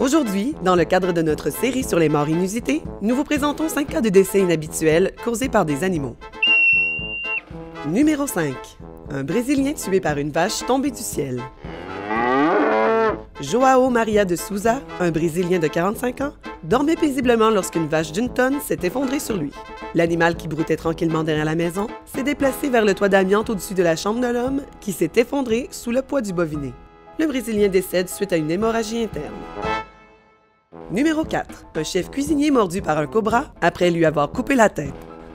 Aujourd'hui, dans le cadre de notre série sur les morts inusitées, nous vous présentons 5 cas de décès inhabituels causés par des animaux. Numéro 5. Un Brésilien tué par une vache tombée du ciel. João Maria de Souza, un Brésilien de 45 ans, dormait paisiblement lorsqu'une vache d'une tonne s'est effondrée sur lui. L'animal qui broutait tranquillement derrière la maison s'est déplacé vers le toit d'amiante au-dessus de la chambre de l'homme qui s'est effondré sous le poids du boviné. Le Brésilien décède suite à une hémorragie interne. Numéro 4. Un chef cuisinier mordu par un cobra après lui avoir coupé la tête.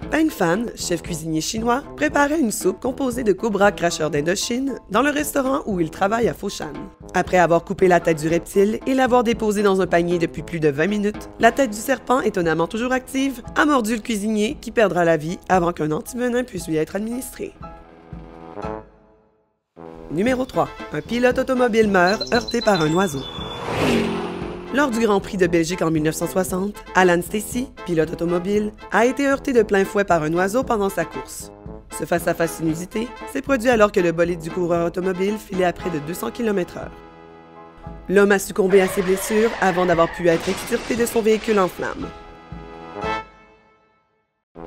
Peng Fan, chef cuisinier chinois, préparait une soupe composée de cobras cracheurs d'Indochine dans le restaurant où il travaille à Foshan. Après avoir coupé la tête du reptile et l'avoir déposée dans un panier depuis plus de 20 minutes, la tête du serpent, étonnamment toujours active, a mordu le cuisinier qui perdra la vie avant qu'un antivenin puisse lui être administré. Numéro 3. Un pilote automobile meurt heurté par un oiseau. Lors du Grand Prix de Belgique en 1960, Alan Stacey, pilote automobile, a été heurté de plein fouet par un oiseau pendant sa course. Ce face-à-face inusité s'est produit alors que le bolide du coureur automobile filait à près de 200 km/h. L'homme a succombé à ses blessures avant d'avoir pu être extirpé de son véhicule en flammes.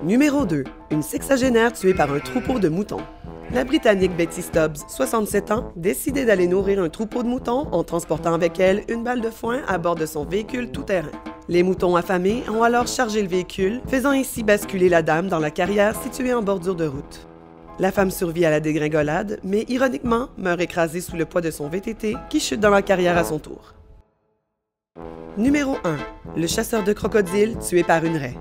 Numéro 2. Une sexagénaire tuée par un troupeau de moutons. La Britannique Betty Stubbs, 67 ans, décidait d'aller nourrir un troupeau de moutons en transportant avec elle une balle de foin à bord de son véhicule tout-terrain. Les moutons affamés ont alors chargé le véhicule, faisant ainsi basculer la dame dans la carrière située en bordure de route. La femme survit à la dégringolade, mais ironiquement meurt écrasée sous le poids de son VTT qui chute dans la carrière à son tour. Numéro 1. Le chasseur de crocodiles tué par une raie.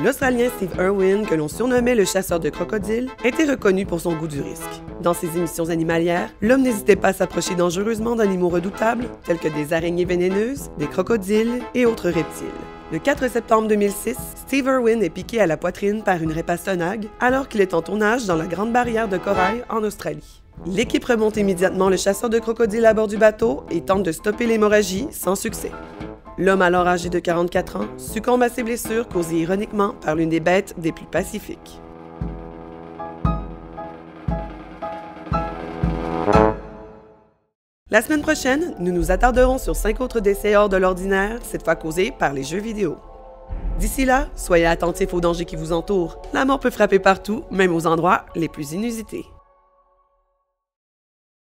L'Australien Steve Irwin, que l'on surnommait le chasseur de crocodiles, était reconnu pour son goût du risque. Dans ses émissions animalières, l'homme n'hésitait pas à s'approcher dangereusement d'animaux redoutables, tels que des araignées vénéneuses, des crocodiles et autres reptiles. Le 4 septembre 2006, Steve Irwin est piqué à la poitrine par une raie pastonague alors qu'il est en tournage dans la Grande Barrière de Corail en Australie. L'équipe remonte immédiatement le chasseur de crocodiles à bord du bateau et tente de stopper l'hémorragie sans succès. L'homme, alors âgé de 44 ans, succombe à ses blessures causées ironiquement par l'une des bêtes des plus pacifiques. La semaine prochaine, nous nous attarderons sur 5 autres décès hors de l'ordinaire, cette fois causés par les jeux vidéo. D'ici là, soyez attentifs aux dangers qui vous entourent. La mort peut frapper partout, même aux endroits les plus inusités.